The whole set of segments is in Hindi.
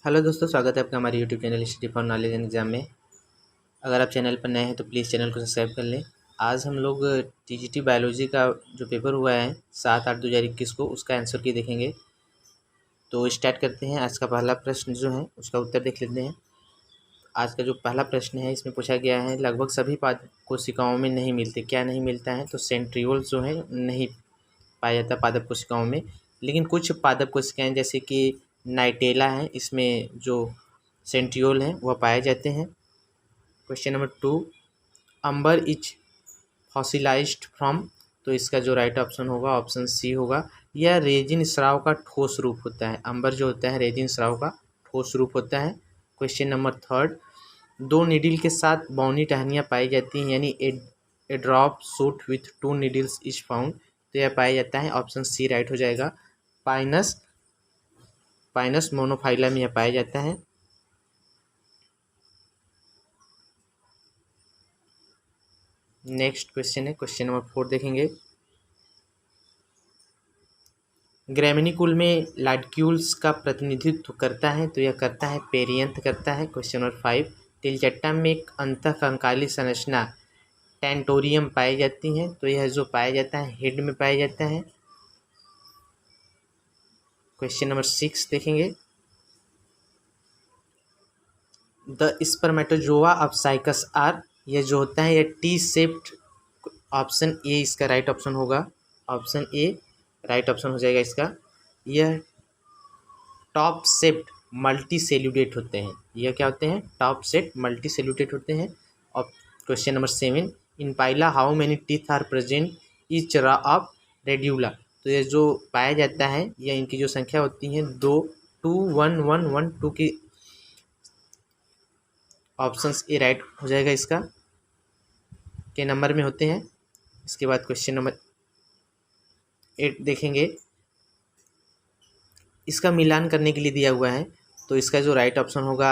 हेलो दोस्तों, स्वागत है आपका हमारे YouTube channel study for knowledge and exam में। अगर आप चैनल पर नए हैं तो प्लीज़ चैनल को सब्सक्राइब कर लें। आज हम लोग टीजीटी बायोलॉजी का जो पेपर हुआ है 7/8/2021 को, उसका आंसर की देखेंगे। तो स्टार्ट करते हैं। आज का पहला प्रश्न जो है उसका उत्तर देख लेते हैं। आज का जो पहला प्रश्न है इसमें पूछा गया है, लगभग सभी पादप कोशिकाओं में नहीं मिलते, क्या नहीं मिलता है? तो सेंट्रियोल्स जो है नहीं पाया जाता पादप कोशिकाओं में, लेकिन कुछ पादप कोशिकाएं जैसे कि नाइटेला है, इसमें जो सेंट्रियोल हैं वह पाए जाते हैं। Question number 2, amber is fossilized from, तो इसका जो राइट ऑप्शन होगा ऑप्शन सी होगा। यह रेजिन स्राव का ठोस रूप होता है। अंबर जो होता है रेजिन स्राव का ठोस रूप होता है। क्वेश्चन नंबर 3, दो निडिल के साथ बौनी टहनियाँ पाई जाती हैं, यानी a drop suit with two needles is found, तो यह पाया जाता है। ऑप्शन सी राइट हो जाएगा। पाइनस मोनोफाइला में यह पाया जाता है। नेक्स्ट क्वेश्चन है क्वेश्चन नंबर 4 देखेंगे। ग्रेमिनिकुल में लाडक्यूल्स का प्रतिनिधित्व करता है, तो यह करता है पेरियंथ करता है। क्वेश्चन नंबर 5, तिलचट्टा में एक अंतःकंकाली संरचना टेंटोरियम पाई जाती है, तो यह जो पाया जाता है हेड में पाया जाता है। क्वेश्चन नंबर 6 देखेंगे। The spermatozoa of cycas are, यह जो होता है यह टी शेप्ड, ऑप्शन ए इसका राइट ऑप्शन होगा। ऑप्शन ए राइट ऑप्शन हो जाएगा इसका। यह टॉप शेप्ड मल्टी सेल्यूलेट होते हैं। यह क्या होते हैं? टॉप शेप्ड मल्टी सेल्यूलेट होते हैं। और question number 7, in pila how many teeth are present each row of radula, तो ये जो पाया जाता है यह इनकी जो संख्या होती है 2, 2, 1, 1, 1, 2 की। ऑप्शन ए राइट हो जाएगा इसका, के नंबर में होते हैं। इसके बाद क्वेश्चन नंबर 8 देखेंगे। इसका मिलान करने के लिए दिया हुआ है, तो इसका जो राइट ऑप्शन होगा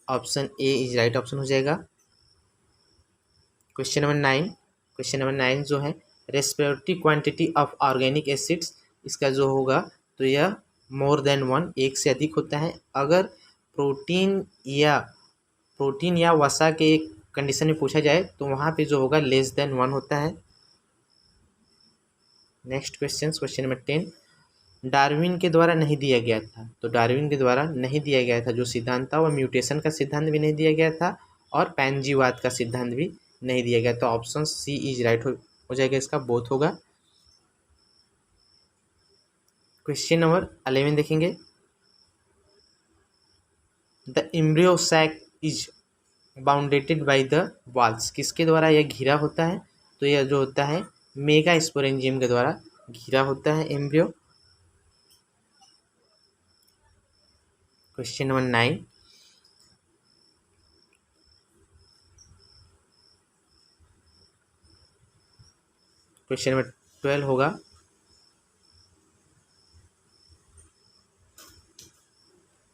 option A is right option हो जाएगा। क्वेश्चन नंबर 9 जो है, respiratory quantity of organic acids, इसका जो होगा तो यह मोर देन 1, एक से अधिक होता है। अगर प्रोटीन या वसा के कंडीशन में पूछा जाए तो वहाँ पे जो होगा लेस देन 1 होता है। नेक्स्ट क्वेश्चन नंबर 10, डार्विन के द्वारा नहीं दिया गया था, तो डार्विन के द्वारा नहीं दिया गया था जो सिद्धांत था वह म्यूटेशन का सिद्धांत भी नहीं दिया गया था और पैनजीवाद का सिद्धांत भी नहीं दिया गया, तो ऑप्शन सी इज राइट हो जाएगा इसका, बोथ होगा। क्वेश्चन नंबर 11 देखेंगे। The embryo sac is bounded by the walls, किसके द्वारा यह घिरा होता है? तो यह जो होता है मेगा स्पोरेंजियम के द्वारा घिरा होता है embryo. Question number 9, question number 12 होगा।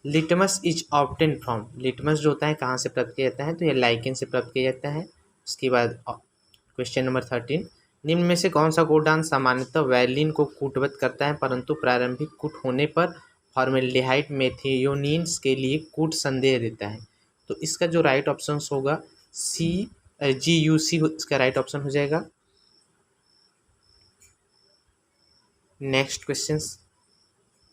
Litmus is obtain from, litmus जो होता है कहाँ से प्राप्त किया जाता है? तो यह लाइकेन से प्राप्त किया जाता है। उसके बाद क्वेश्चन नंबर 13, निम्न में से कौन सा कोडान सामान्यतः वैलिन को कूटबद्ध करता है परंतु प्रारंभिक कूट होने पर फॉर्मेल्डिहाइड मेथियोनीन्स के लिए कूट संदेह देता है? तो इसका जो राइट ऑप्शन होगा GUC इसका राइट ऑप्शन हो जाएगा। Next question,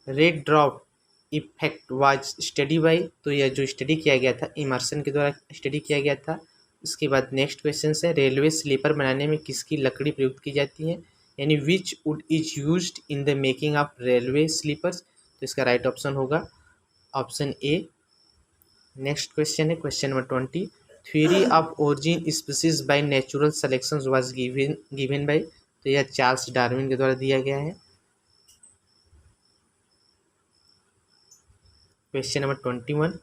red drop effect was study bye, तो यह जो स्टडी किया गया था इमर्सन के द्वारा स्टडी किया गया था। उसके बाद नेक्स्ट क्वेश्चन है, रेलवे स्लीपर बनाने में किसकी लकड़ी प्रयुक्त की जाती है, यानी which wood is used in the making of railway sleepers, तो इसका राइट ऑप्शन होगा ऑप्शन ए। नेक्स्ट क्वेश्चन है question number 20, theory of origin species by natural selection was given by, तो यह चार्ल्स डार्विन के द्वारा दिया गया है। Question number 21,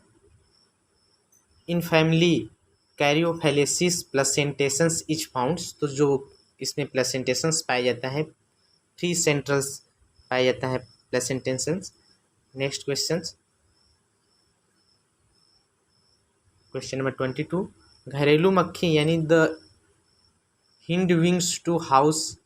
in family caryophyllaceae placentations is founds, तो जो इसमें प्लेसेंटेशंस पाया जाता है 3 सेंट्रल्स पाया जाता है प्लेसेंटेशंस। नेक्स्ट क्वेश्चन नंबर 22, घरेलू मक्खी यानी the hind wings to house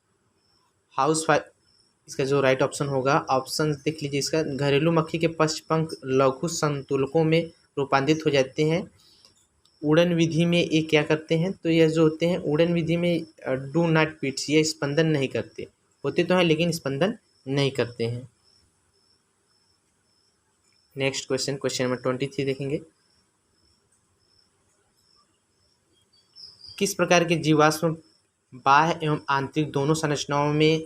इसका जो राइट ऑप्शन होगा, ऑप्शन देख लीजिए इसका, घरेलू मक्खी के पश्चपंख लघु संतुलकों में रूपांतरित हो जाते हैं। उड़न विधि में ये क्या करते हैं, तो यह जो होते हैं उड़न विधि में डू नॉट पिट्स, ये स्पंदन नहीं करते, होते तो हैं लेकिन स्पंदन नहीं करते हैं। नेक्स्ट क्वेश्चन, क्वेश्चन नंबर 23 देखेंगे। किस प्रकार के जीवाश्म बाह्य एवं आंतरिक दोनों संरचनाओं में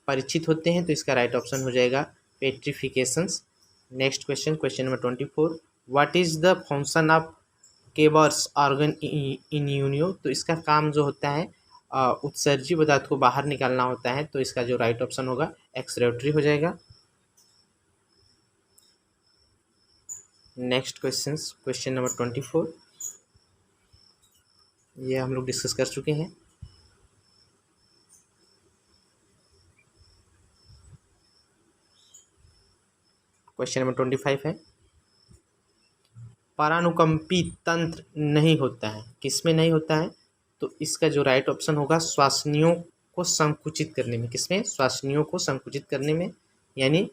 परिचित होते हैं, तो इसका राइट ऑप्शन हो जाएगा petrifications. Next question, question number 24, what is the function of Keber's organ in Unio, तो इसका काम जो होता है उत्सर्जी पदार्थ को बाहर निकालना होता है, तो इसका जो राइट ऑप्शन होगा एक्सक्रेटरी हो जाएगा। नेक्स्ट क्वेश्चन, क्वेश्चन नंबर 24, ये हम लोग डिस्कस कर चुके हैं। क्वेश्चन नंबर 25 है, परानुकंपी तंत्र नहीं होता है, किसमें नहीं होता है, तो इसका जो राइट ऑप्शन होगा श्वासनियों को संकुचित करने में, किसमें, श्वासनियों को संकुचित करने में, यानी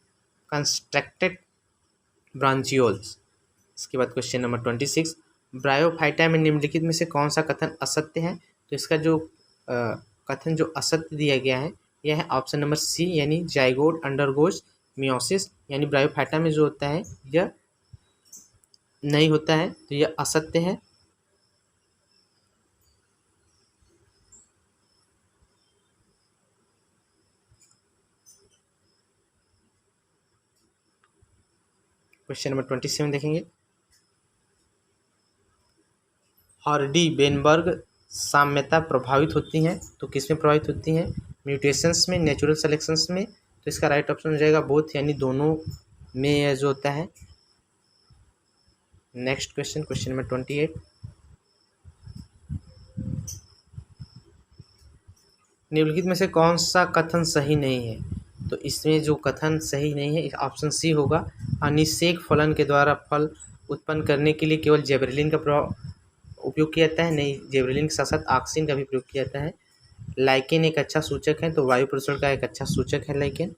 कंस्ट्रक्टेड ब्रांचियोल्स। इसके बाद क्वेश्चन नंबर 26, ब्रायोफाइटा में निम्नलिखित में से कौन सा कथन असत्य है, तो इसका जो कथन जो असत्य दिया गया है यह है ऑप्शन नंबर सी, यानी जाइगोट अंडरगोज मियोसिस, यानी ब्रायोफाइटा में जो होता है यह नहीं होता है, तो यह असत्य है। क्वेश्चन नंबर 27 देखेंगे, हार्डी बेनबर्ग साम्यता प्रभावित होती हैं, तो किस में प्रभावित होती हैं, म्यूटेशंस में, नेचुरल सेलेक्शंस में, तो इसका राइट ऑप्शन हो जाएगा बोथ, यानी दोनों में यह जो होता है। नेक्स्ट क्वेश्चन, क्वेश्चन नंबर 28, निम्नलिखित में से कौन सा कथन सही नहीं है, तो इसमें जो कथन सही नहीं है ऑप्शन सी होगा, अनिषेक फलन के द्वारा फल उत्पन्न करने के लिए केवल जेबरेलिन का उपयोग किया जाता है, नहीं, जेबरेलिन के साथ साथ ऑक्सीन का भी प्रयोग किया जाता है। लाइकेन एक अच्छा सूचक है, तो वायु प्रदूषण का एक अच्छा सूचक है लाइकेन।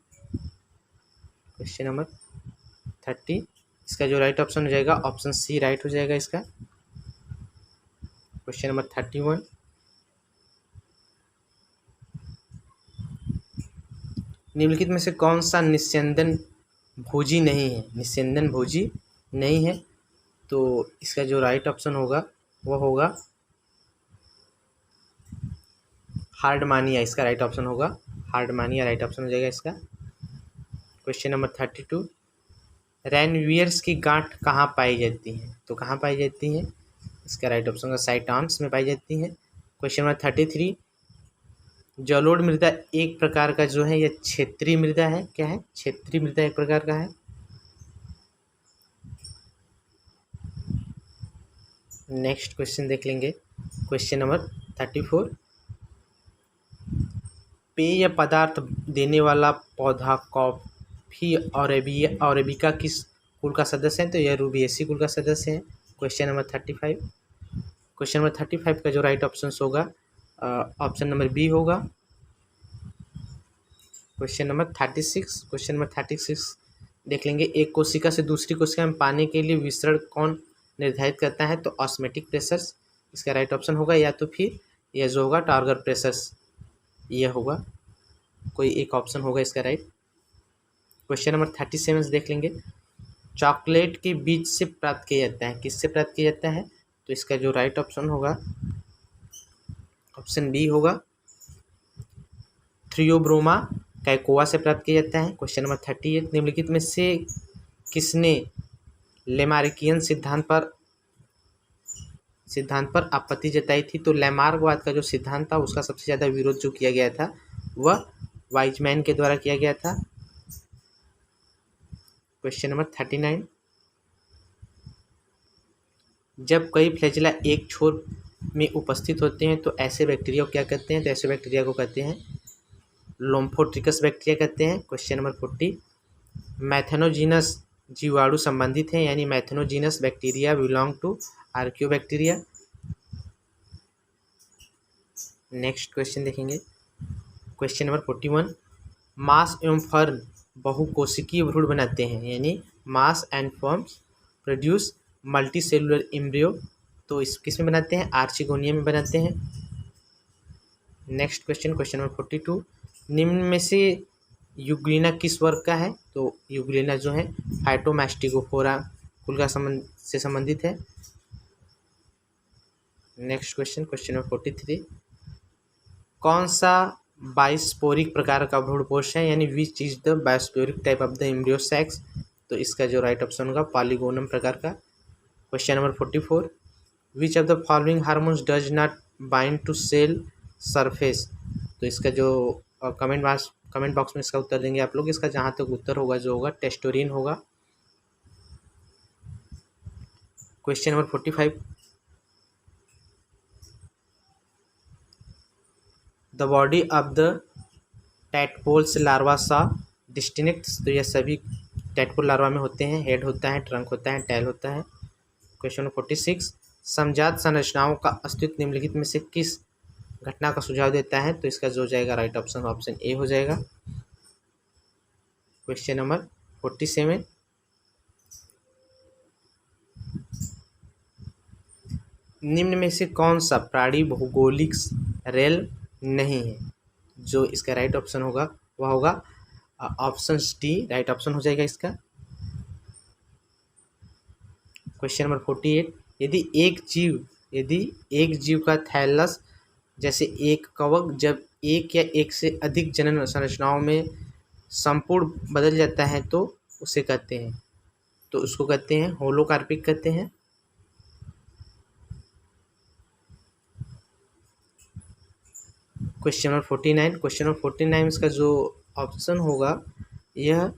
क्वेश्चन नंबर 30, इसका जो राइट ऑप्शन हो जाएगा ऑप्शन सी राइट हो जाएगा इसका। क्वेश्चन नंबर 31, निम्नलिखित में से कौन सा निस्यंदन भोजी नहीं है, निस्यंदन भोजी नहीं है, तो इसका जो राइट ऑप्शन होगा वह होगा हार्डमानिया, इसका राइट ऑप्शन होगा हार्डमानिया, राइट ऑप्शन हो जाएगा इसका। क्वेश्चन नंबर 32, रैनवियर्स की गांठ कहाँ पाई जाती है, तो कहाँ पाई जाती है, इसका राइट ऑप्शन होगा साइटॉन्स में पाई जाती है। क्वेश्चन नंबर 33, जलोढ़ मृदा एक प्रकार का जो है यह क्षेत्रीय मृदा है, क्या है, क्षेत्रीय मृदा एक प्रकार का है। नेक्स्ट क्वेश्चन देख लेंगे, क्वेश्चन नंबर 34, पेय पदार्थ देने वाला पौधा कॉफी अरेबिका किस कुल का सदस्य है, तो यह रूबिएसी कुल का सदस्य है। क्वेश्चन नंबर 35, क्वेश्चन नंबर 35 का जो राइट ऑप्शन होगा ऑप्शन नंबर बी होगा। क्वेश्चन नंबर 36, क्वेश्चन नंबर 36 देख लेंगे, एक कोशिका से दूसरी कोशिका में पानी के लिए विसरण कौन निर्धारित करता है, तो ऑस्मेटिक प्रेशर्स, इसका राइट ऑप्शन होगा, या तो फिर यह जो होगा टार्गर प्रेशर्स, यह होगा, कोई एक ऑप्शन होगा इसका राइट। क्वेश्चन नंबर 37 देख लेंगे, चॉकलेट के बीज से प्राप्त किया जाता है, किससे प्राप्त किया जाता है, तो इसका जो राइट ऑप्शन होगा ऑप्शन बी होगा, थ्रियोब्रोमा कैकोआ से प्राप्त किया जाता है। क्वेश्चन नंबर 38, निम्नलिखित में से किसने लेमार्कियन सिद्धांत पर आपत्ति जताई थी, तो लैमार्कवाद का जो सिद्धांत था उसका सबसे ज़्यादा विरोध जो किया गया था वह वाइजमैन के द्वारा किया गया था। क्वेश्चन नंबर 39, जब कई फ्लैजेला एक छोर में उपस्थित होते हैं तो ऐसे बैक्टीरिया को क्या कहते हैं, तो ऐसे बैक्टीरिया को कहते हैं लोम्फोट्रिकस बैक्टीरिया कहते हैं। क्वेश्चन नंबर 40, मैथेनोजीनस जीवाणु संबंधित है, यानी methanogens bacteria belong to archaebacteria. Next question देखेंगे, क्वेश्चन नंबर 41, मास एवं फर्न बहुकोशिकीय भ्रूण बनाते हैं, यानी moss and ferns produce multi cellular embryo. तो इस किस में बनाते हैं? आर्चिगोनिया में बनाते हैं। नेक्स्ट क्वेश्चन, क्वेश्चन नंबर 42, निम्न में से यूग्लिना किस वर्ग का है? तो यूग्लिना जो है फाइटोमैस्टिगोफोरा कुल का से संबंधित है। नेक्स्ट क्वेश्चन, क्वेश्चन नंबर 43, कौन सा बायोस्पोरिक प्रकार का भ्रूणपोष है, यानी which is the bisporic type of the embryo sacs? तो इसका जो राइट ऑप्शन होगा पॉलीगोनम प्रकार का। Question number 44, which of the following hormones does not bind to cell surface? तो इसका जो कमेंट बॉक्स में इसका उत्तर देंगे आप लोग। इसका जहाँ तक उत्तर होगा जो होगा टेस्टोरिन होगा। Question number 45, the body of the tadpoles larva सा डिस्टिंक्ट्स। तो यह सभी टैडपोल लार्वा में होते हैं। हेड होता है, ट्रंक होता है, टेल होता है। क्वेश्चन नंबर 46, समजात संरचनाओं का अस्तित्व निम्नलिखित में से किस घटना का सुझाव देता है? तो इसका जो जाएगा राइट ऑप्शन ऑप्शन ए हो जाएगा। क्वेश्चन नंबर 47, निम्न में से कौन सा प्राणी भौगोलिक रेल नहीं है? जो इसका राइट ऑप्शन होगा वह होगा ऑप्शन डी, राइट ऑप्शन हो जाएगा इसका। क्वेश्चन नंबर 48, यदि एक जीव का थैलस जैसे एक कवक जब एक या एक से अधिक जनन संरचनाओं में संपूर्ण बदल जाता है तो उसे कहते हैं, तो उसको कहते हैं होलोकार्पिक कहते हैं। क्वेश्चन नंबर 49, क्वेश्चन नंबर 49 इसका जो ऑप्शन होगा यह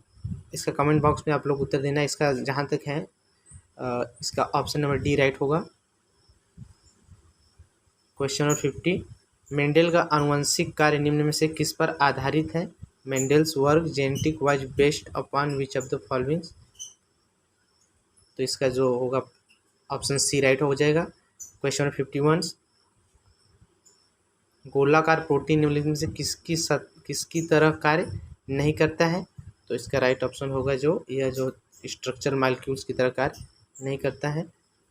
इसका कमेंट बॉक्स में आप लोग उत्तर देना। इसका जहाँ तक है इसका ऑप्शन नंबर डी राइट होगा। क्वेश्चन नंबर 50, मेंडल का आनुवंशिक कार्य निम्न में से किस पर आधारित है? Mendel's work genetic was based upon which of the following? तो इसका जो होगा ऑप्शन सी राइट हो जाएगा। क्वेश्चन नंबर 51, गोलाकार प्रोटीन निम्नलिखित में से किसकी तरह कार्य नहीं करता है? तो इसका राइट ऑप्शन होगा जो यह जो स्ट्रक्चर मॉलिक्यूल्स की तरह कार्य नहीं करता है।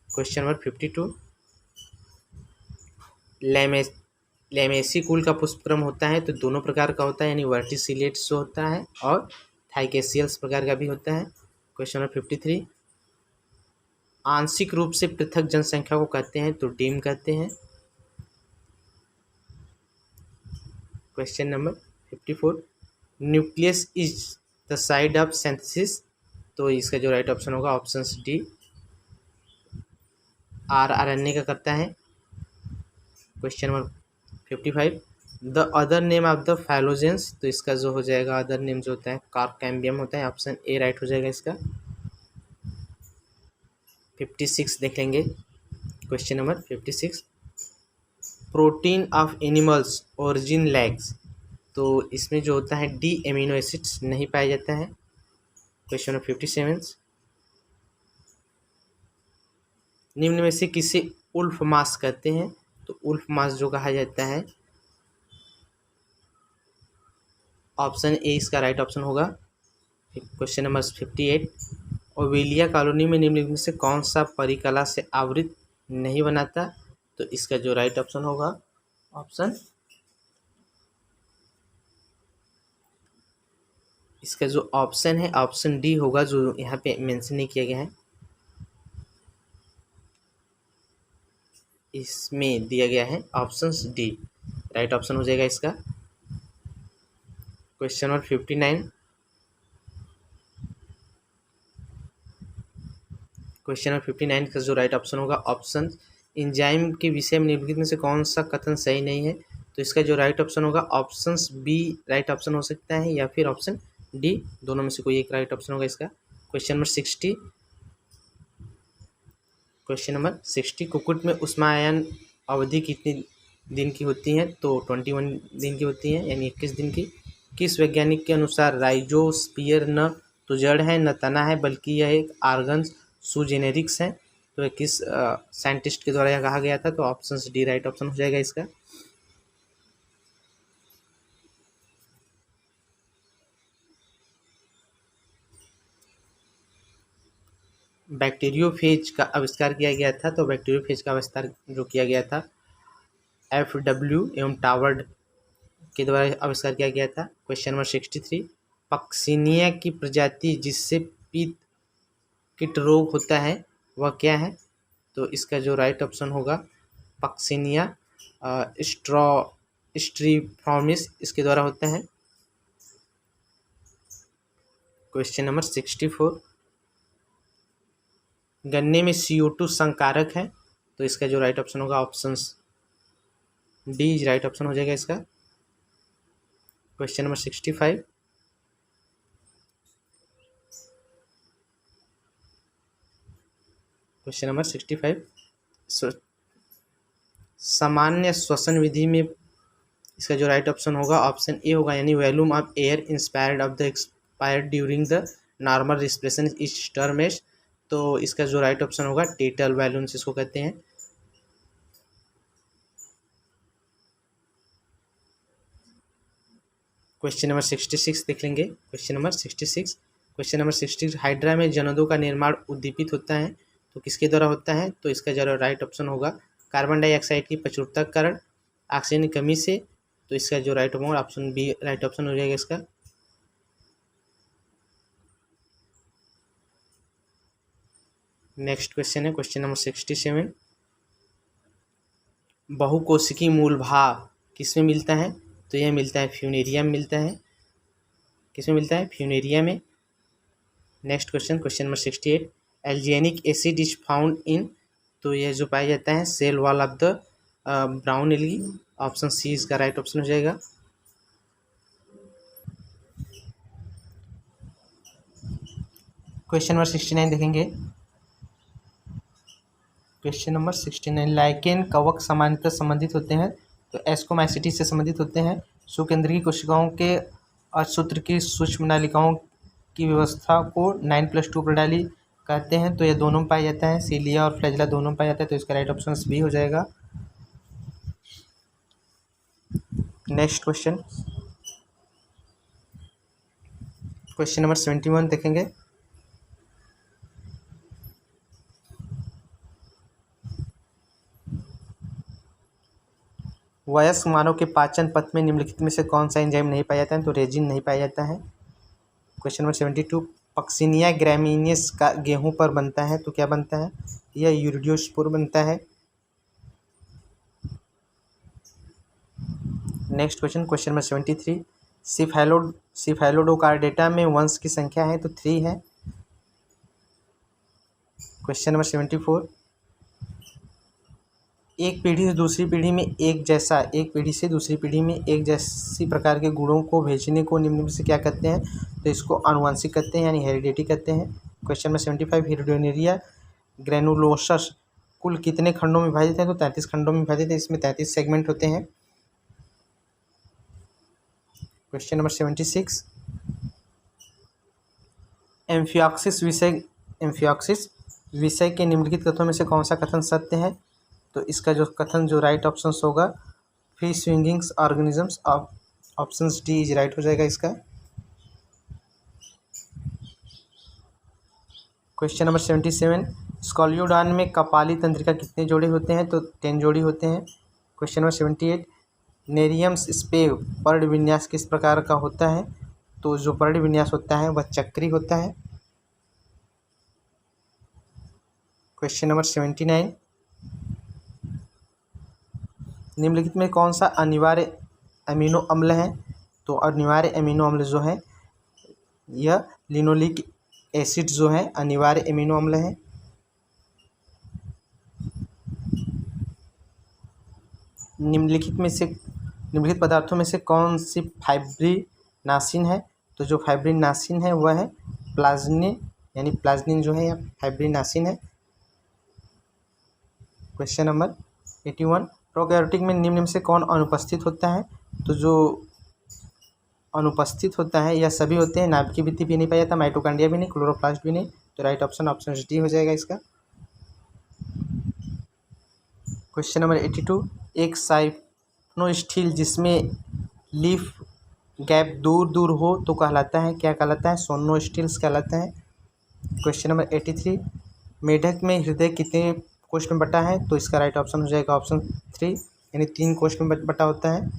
क्वेश्चन नंबर 52, लैमेसी कुल का पुष्पक्रम होता है तो दोनों प्रकार का होता है, यानी वर्टिसिलेट्स होता है और थाइकेसियल्स प्रकार का भी होता है। क्वेश्चन नंबर 53, आंशिक रूप से पृथक जनसंख्या को कहते हैं तो डीम कहते हैं। Question number 54, nucleus is the side of synthesis. तो इसका जो राइट ऑप्शन होगा ऑप्शन डी, आरएनए का करता है। Question number 55, the other name of the phylogens. तो इसका जो हो जाएगा अदर नेम जो होता है कार्कैम्बियम होता है। ऑप्शन ए राइट हो जाएगा इसका। 56 देख लेंगे। Question number 56, protein of animals origin lacks. तो इसमें जो होता है डी एमिनो एसिड्स नहीं पाया जाता है। क्वेश्चन नंबर 57, निम्न में से किसे उल्फ मास कहते हैं? तो उल्फ मास जो कहा जाता है ऑप्शन ए इसका राइट ऑप्शन होगा। क्वेश्चन नंबर 58, ओवेलिया कॉलोनी में निम्नलिखित में से कौन सा परिकला से आवृत नहीं बनाता? तो इसका जो राइट ऑप्शन होगा ऑप्शन इसका जो ऑप्शन है ऑप्शन डी होगा, जो यहाँ पे मेंशन नहीं किया गया है, इसमें दिया गया है ऑप्शन डी, राइट ऑप्शन हो जाएगा इसका। क्वेश्चन नंबर 59, क्वेश्चन नंबर 59 का जो राइट ऑप्शन होगा ऑप्शन एंजाइम के विषय में निम्नलिखित में से कौन सा कथन सही नहीं है? तो इसका जो राइट ऑप्शन होगा ऑप्शन बी राइट ऑप्शन हो सकता है या फिर ऑप्शन डी, दोनों में से कोई एक राइट ऑप्शन होगा इसका। क्वेश्चन नंबर 60, क्वेश्चन नंबर 60, कुक्कुट में ऊष्मायन अवधि कितनी दिन की होती है? तो 21 दिन की होती है, यानी 21 दिन की। किस वैज्ञानिक के अनुसार राइजोस्फीयर न तो जड़ है न तना है बल्कि यह एक आर्गन सुजेनेरिक्स है? तो किस साइंटिस्ट के द्वारा यह कहा गया था? तो ऑप्शन डी राइट ऑप्शन हो जाएगा इसका। बैक्टीरियोफेज का आविष्कार किया गया था। तो बैक्टीरियोफेज का आविष्कार जो किया गया था FW एवं टावर्ड के द्वारा आविष्कार किया गया था। क्वेश्चन नंबर 63, पक्सिनिया की प्रजाति जिससे पीत कीट रोग होता है वह क्या है? तो इसका जो राइट ऑप्शन होगा पक्सिनिया स्ट्रीफॉर्मिस इसके द्वारा होता है। क्वेश्चन नंबर 64, गन्ने में CO2 संकारक है। तो इसका जो राइट ऑप्शन होगा ऑप्शन डी राइट ऑप्शन हो जाएगा इसका। क्वेश्चन नंबर 65, क्वेश्चन नंबर 65, सामान्य श्वसन विधि में इसका जो राइट ऑप्शन होगा ऑप्शन ए होगा, यानी volume of air inspired of the expired during the normal respiration is termed. तो इसका जो राइट ऑप्शन होगा टीटल वॉल्यूम्स इसको कहते हैं। क्वेश्चन नंबर 66 देख लेंगे। क्वेश्चन नंबर 66, हाइड्रा में जनोदों का निर्माण उद्दीपित होता है तो किसके द्वारा होता है? तो इसका जो राइट ऑप्शन होगा कार्बन डाइऑक्साइड की प्रचुरता के कारण, ऑक्सीजन की कमी से। तो इसका जो राइट होगा ऑप्शन बी राइट ऑप्शन हो जाएगा इसका। नेक्स्ट क्वेश्चन है क्वेश्चन नंबर 67, बहुकोशिकीय मूल भाग किसमें मिलता है? तो यह मिलता है फ्यूनेरिया में मिलता है। किसमें मिलता है? फ्यूनेरिया में। Next question number 68, alginic acid is found in. तो यह जो पाया जाता है cell wall of the brown algae. Option C इसका राइट ऑप्शन हो जाएगा। क्वेश्चन नंबर 69 देखेंगे। क्वेश्चन नंबर 69, लाइकेन कवक सामान्यतः संबंधित होते हैं तो एस्कोमाइसिटीज से संबंधित होते हैं। शुकेंद्रीय कोशिकाओं के असूत्र की सूक्ष्म नालिकाओं की व्यवस्था को 9+2 प्रणाली कहते हैं। तो ये दोनों में पाया जाता है, सीलिया और फ्लैजिला दोनों में पाया जाता है। तो इसका राइट ऑप्शन बी हो जाएगा। नेक्स्ट क्वेश्चन नंबर 71 देखेंगे। वयस्क मानव के पाचन पथ में निम्नलिखित में से कौन सा एंजाइम नहीं पाया जाता है? तो रेजिन नहीं पाया जाता है। क्वेश्चन नंबर 72, पक्सिनिया ग्रामिनीस का गेहूं पर बनता है तो क्या बनता है? यह यूरिडियोस्पोर बनता है। नेक्स्ट क्वेश्चन नंबर 73, सिफेलोडोकार्डेटा में वंश की संख्या है तो 3 है। क्वेश्चन नंबर 74, एक पीढ़ी से दूसरी पीढ़ी में एक जैसी प्रकार के गुणों को भेजने को निम्न में से क्या कहते हैं? तो इसको आनुवंशिक कहते हैं, यानी हेरिडिटी कहते हैं। क्वेश्चन नंबर 75, हिरडोनेरिया ग्रैनुलोसस कुल कितने खंडों में विभाजित है? तो 33 खंडों में विभाजित है। इसमें 33 सेगमेंट होते हैं। क्वेश्चन नंबर 76, एम्फिऑक्सिस विषय के निम्नलिखित कथनों में से कौन सा कथन सत्य है? तो इसका जो कथन जो राइट ऑप्शन होगा free swingings organisms, option D is right हो जाएगा इसका। क्वेश्चन नंबर 77, स्कॉलियोडॉन में कपाली तंत्रिका कितने जोड़े होते हैं? तो 10 जोड़ी होते हैं। क्वेश्चन नंबर 78, नेरियम्स स्पेव पर्ण विन्यास किस प्रकार का होता है? तो जो पर्ण विन्यास होता है वह चक्री होता है। क्वेश्चन नंबर 79, निम्नलिखित में कौन सा अनिवार्य अमीनो अम्ल है? तो अनिवार्य अमीनो अम्ल जो है यह लिनोलिक एसिड जो है अनिवार्य अमीनो अम्ल है। निम्नलिखित पदार्थों में से कौन सी फाइब्रिनासिन है? तो जो फाइब्रिनासिन है वह है प्लाज्निन, यानी प्लाज्निन जो है यह फाइब्रिनासिन है। क्वेश्चन नंबर 81, प्रोकैरियोटिक में निम्न में से कौन अनुपस्थित होता है? तो जो अनुपस्थित होता है यह सभी होते हैं, नाभिकीय भित्ति भी नहीं पाया जाता, माइटोकॉन्ड्रिया भी नहीं, क्लोरोप्लास्ट भी नहीं। तो राइट ऑप्शन डी हो जाएगा इसका। क्वेश्चन नंबर 82, एक साइप्नोस्टील जिसमें लीफ गैप दूर हो तो कहलाता है, क्या कहलाता है? सोनोस्टील्स कहलाता है। क्वेश्चन नंबर 83, मेढक में हृदय कितने कोश में बटा है? तो इसका राइट ऑप्शन हो जाएगा ऑप्शन 3, यानी 3 कोश में बटा होता है।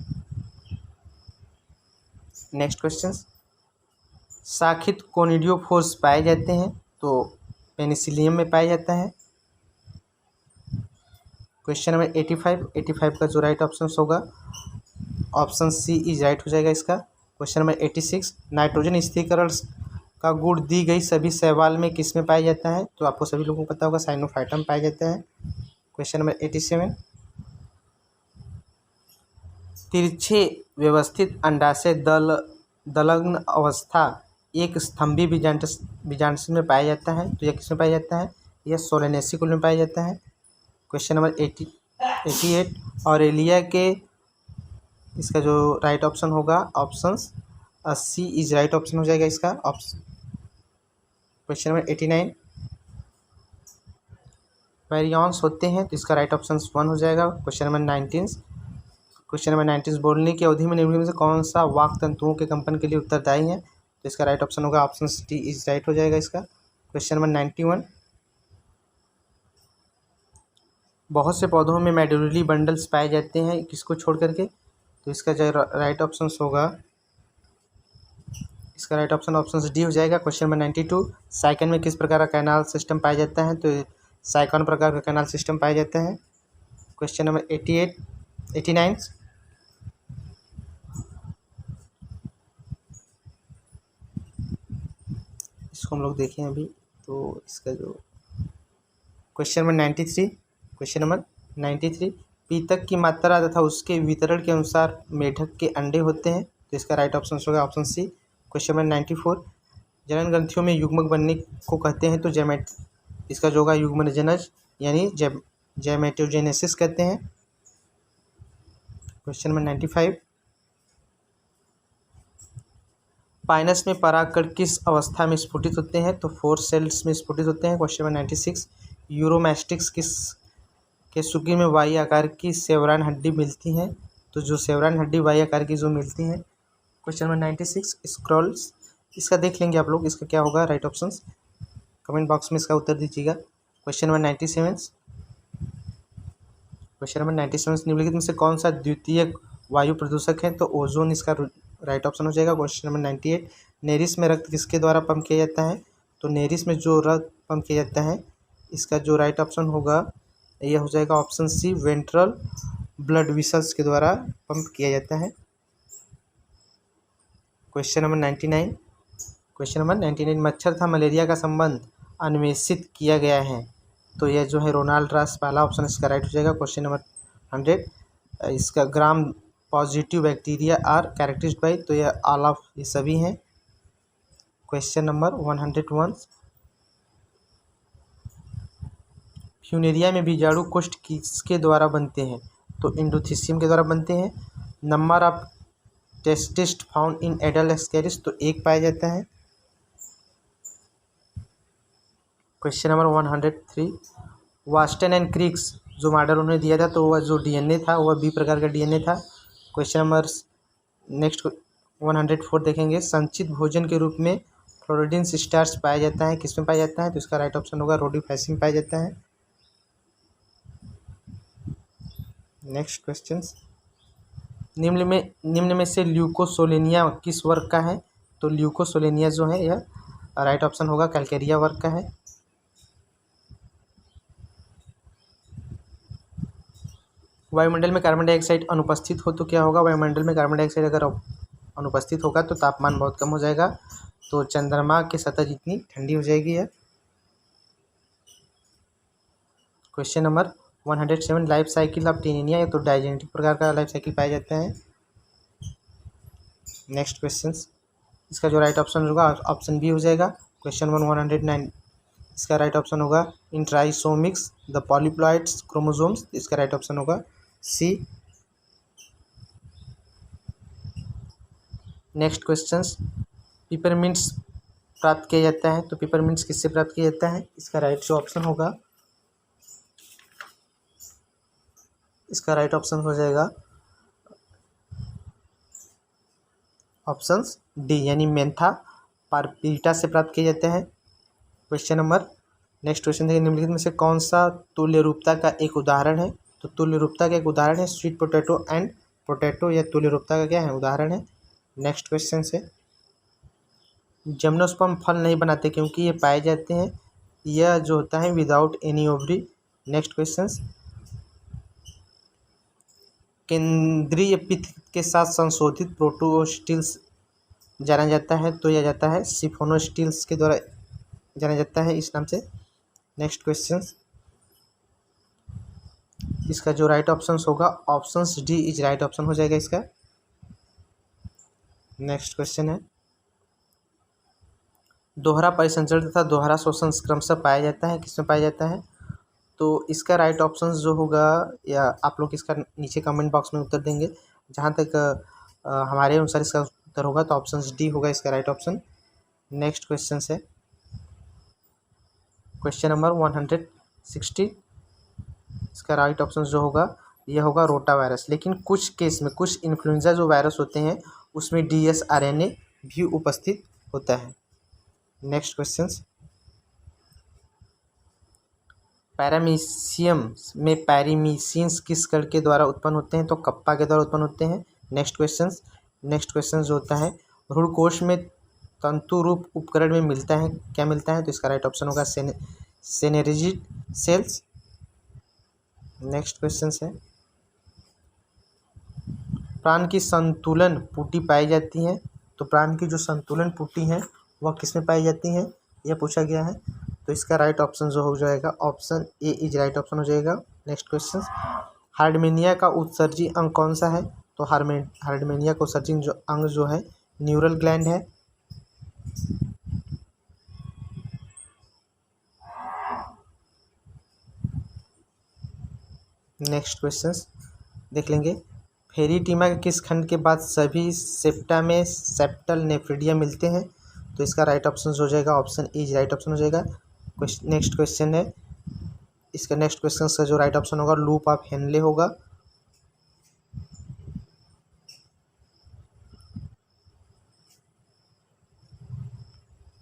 नेक्स्ट क्वेश्चन, शाखित कोनिडियोफोर्स पाए जाते हैं? तो पेनिसिलियम में पाया जाता है। क्वेश्चन नंबर 85 का जो राइट ऑप्शन होगा ऑप्शन सी इज राइट हो जाएगा इसका। क्वेश्चन नंबर 86, नाइट्रोजन स्थिरीकरण का गुण दी गई सभी शैवाल में किस में पाया जाता है? तो आपको सभी लोगों को पता होगा साइनोफाइटम पाया जाता है। क्वेश्चन नंबर 87, तिरछे व्यवस्थित अंडाशय दलग्न अवस्था एक स्तंभी बीजांड में पाया जाता है। तो यह किस में पाया जाता है? यह सोलेनेसी कुल में पाया जाता है। क्वेश्चन नंबर 88, ऑरेलिया के इसका जो राइट ऑप्शन होगा option C is right option हो जाएगा इसका ऑप्शन। क्वेश्चन नंबर 89, वेरियंस होते हैं? तो इसका राइट ऑप्शन 1 हो जाएगा। क्वेश्चन नंबर 19 बोलने की अवधि में निम्न में से कौन सा वाक् तंतुओं के कंपन के लिए उत्तरदायी है? तो इसका राइट ऑप्शन होगा ऑप्शन डी इज राइट हो जाएगा इसका। क्वेश्चन नंबर 91, बहुत से पौधों में मेडुलरी बंडल्स पाए जाते हैं किसको छोड़ करके? तो इसका जो राइट ऑप्शन होगा इसका राइट ऑप्शन ऑप्शन डी हो जाएगा। क्वेश्चन नंबर 92, साइकन में किस प्रकार का कैनाल सिस्टम पाया जाता है? तो साइकन प्रकार का कैनाल सिस्टम पाया जाता है। क्वेश्चन नंबर 89, इसको हम लोग देखें अभी। तो इसका जो क्वेश्चन नंबर 93, पीतक की मात्रा तथा उसके वितरण के अनुसार मेढक के अंडे होते हैं। तो इसका राइट ऑप्शन होगा ऑप्शन सी। क्वेश्चन नंबर 94, जनन ग्रंथियों में युग्मक बनने को कहते हैं? तो इसका जो होगा युग्मनजनज यानी जैमेटोजेनेसिस कहते हैं। क्वेश्चन नंबर 95, पाइनस में परागकण किस अवस्था में स्फुटित होते हैं? तो 4 सेल्स में स्फुटित होते हैं। क्वेश्चन नंबर 96, यूरोमैस्टिक्स के शुक्र में वाई आकार की सेवरान हड्डी मिलती है? तो जो सेवरान हड्डी वाई आकार की जो मिलती है। क्वेश्चन नंबर 96, स्क्रॉल्स, इसका देख लेंगे आप लोग, इसका क्या होगा राइट ऑप्शन, कमेंट बॉक्स में इसका उत्तर दीजिएगा। क्वेश्चन नंबर 97, निम्नलिखित में से कौन सा द्वितीयक वायु प्रदूषक है? तो ओजोन इसका राइट ऑप्शन हो जाएगा। क्वेश्चन नंबर 98, नेरिस में रक्त किसके द्वारा पंप किया जाता है? तो नेरिस में जो रक्त पंप किया जाता है इसका जो राइट ऑप्शन होगा यह हो जाएगा option C, ventral blood vessels के द्वारा पंप किया जाता है। क्वेश्चन नंबर 99, मच्छर तथा मलेरिया का संबंध अन्वेषित किया गया है? तो यह जो है रोनाल्ड रास पहला ऑप्शन इसका राइट हो जाएगा। क्वेश्चन नंबर 100, इसका gram positive bacteria are characterized by? तो यह ऑल ऑफ ये सभी हैं। क्वेश्चन नंबर 101, फ्यूनेरिया में बीजाणु कोष्ठ किसके द्वारा बनते हैं? तो इंडोथीसियम के द्वारा बनते हैं। Number of testes found in adult ascaris? तो 1 पाया जाता है। क्वेश्चन नंबर 103, वास्टन एंड क्रिक्स जो मॉडल उन्होंने दिया था तो वह जो डीएनए था वह बी प्रकार का डीएनए था। क्वेश्चन नंबर नेक्स्ट 104 देखेंगे, संचित भोजन के रूप में फ्लोरिडीन स्टार्च पाया जाता है किस में पाया जाता है? तो इसका राइट ऑप्शन होगा रोडीफेसी में पाया जाता है। नेक्स्ट क्वेश्चन, निम्न में से ल्यूकोसोलेनिया किस वर्ग का है? तो ल्यूकोसोलेनिया जो है यह राइट ऑप्शन होगा कैल्केरिया वर्ग का है। वायुमंडल में कार्बन डाइऑक्साइड अनुपस्थित हो तो क्या होगा? वायुमंडल में कार्बन डाइऑक्साइड अगर अनुपस्थित होगा तो तापमान बहुत कम हो जाएगा, तो चंद्रमा की सतह जितनी ठंडी हो जाएगी है। Question number 107, life cycle of Taenia, या तो डायजेनेटिक प्रकार का लाइफ साइकिल पाया जाता है। नेक्स्ट क्वेश्चन, इसका जो राइट ऑप्शन होगा ऑप्शन बी हो जाएगा। क्वेश्चन नंबर 109, इसका राइट ऑप्शन होगा इन ट्राइसोमिक्स द पॉलीप्लॉइड्स क्रोमोसोम्स? इसका राइट ऑप्शन होगा सी। नेक्स्ट क्वेश्चंस, पिपरमिंट्स प्राप्त किया जाता है तो पिपरमिंट्स किससे प्राप्त किया जाता है? इसका राइट जो ऑप्शन होगा इसका राइट ऑप्शन हो जाएगा ऑप्शन डी यानी मेंथा पारपीटा से प्राप्त किया जाता है। क्वेश्चन नंबर नेक्स्ट क्वेश्चन देखिए, निम्नलिखित में से कौन सा तुल्यरूपता का एक उदाहरण है? तो तुल्यरूपता का एक उदाहरण है स्वीट पोटैटो एंड पोटैटो, यह तुल्यरूपता का क्या है? उदाहरण है। नेक्स्ट क्वेश्चन से, जिम्नोस्पर्म फल नहीं बनाते क्योंकि ये पाए जाते हैं, यह जो होता है without any ovary. Next question, केंद्रीय पित्त के साथ संशोधित प्रोटोस्टिल्स जाना जाता है, तो यह जाता है सिफोनोस्टिल्स के द्वारा जाना जाता है इस नाम से। नेक्स्ट क्वेश्चन, इसका जो राइट ऑप्शन होगा option D is right option हो जाएगा इसका। नेक्स्ट क्वेश्चन है, दोहरा परिसंचरण तथा दोहरा श्वसन क्रमशः पाया जाता है, किसमें पाया जाता है? तो इसका राइट ऑप्शन जो होगा, या आप लोग इसका नीचे कमेंट बॉक्स में उत्तर देंगे। जहाँ तक हमारे अनुसार इसका उत्तर होगा तो ऑप्शन डी होगा इसका राइट ऑप्शन। नेक्स्ट क्वेश्चन से, क्वेश्चन नंबर 160, इसका राइट ऑप्शन जो होगा यह होगा रोटा वायरस। लेकिन कुछ केस में, कुछ इन्फ्लुएंजा जो वायरस होते हैं उसमें DSRNA भी उपस्थित होता है। नेक्स्ट क्वेश्चन, पैरामीशियम में पैरीमीसिन्स किस कण के द्वारा उत्पन्न होते हैं? तो कप्पा के द्वारा उत्पन्न होते हैं। नेक्स्ट क्वेश्चन जो होता है, भ्रूणकोश में तंतु रूप उपकरण में मिलता है, क्या मिलता है? तो इसका राइट ऑप्शन होगा सेनेरिजिड सेल्स। नेक्स्ट क्वेश्चन है, प्राण की संतुलन पुटी पाई जाती है, तो प्राण की जो संतुलन पुटी है वह किसमें पाई जाती है, यह पूछा गया है। तो इसका राइट ऑप्शन जो हो जाएगा option A is right option हो जाएगा। नेक्स्ट क्वेश्चन, हार्डमेनिया का उत्सर्जी अंग कौन सा है? तो हार्डमेनिया का उत्सर्जी जो अंग जो है न्यूरल ग्लैंड है। नेक्स्ट क्वेश्चन देख लेंगे, फेरिटीमा के किस खंड के बाद सभी सेप्टा में सेप्टल नेफ्रिडिया मिलते हैं? तो इसका राइट ऑप्शन हो जाएगा ऑप्शन ए राइट ऑप्शन हो जाएगा। नेक्स्ट क्वेश्चन है, इसका नेक्स्ट क्वेश्चन का जो राइट ऑप्शन होगा लूप ऑफ हेनले होगा।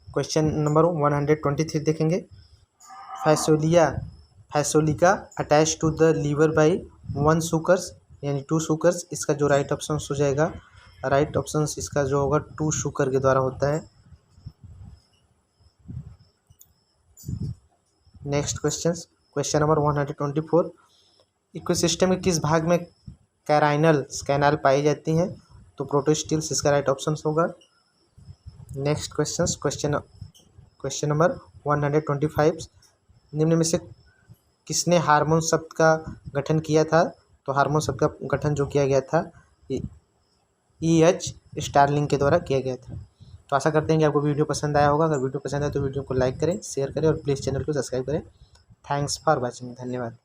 क्वेश्चन नंबर 123 देखेंगे, Fasciola attach to the liver by 1 suckers यानी 2 सुकर्स, इसका जो राइट ऑप्शन हो जाएगा, राइट ऑप्शन इसका जो होगा 2 शुगर के द्वारा होता है। नेक्स्ट क्वेश्चन नंबर 124, इकोसिस्टम के किस भाग में कैराइनल कैनाल पाई जाती हैं? तो प्रोटोस्टिल्स इसका राइट ऑप्शन होगा। नेक्स्ट क्वेश्चन नंबर 125, निम्न में से किसने हार्मोन शब्द का गठन किया था? तो हार्मोन शब्द का गठन जो किया गया था EH स्टार्लिंग के द्वारा किया गया था। तो आशा करते हैं कि आपको वीडियो पसंद आया होगा। अगर वीडियो पसंद आए तो वीडियो को लाइक करें, शेयर करें और प्लीज़ चैनल को सब्सक्राइब करें। थैंक्स फॉर वॉचिंग, धन्यवाद।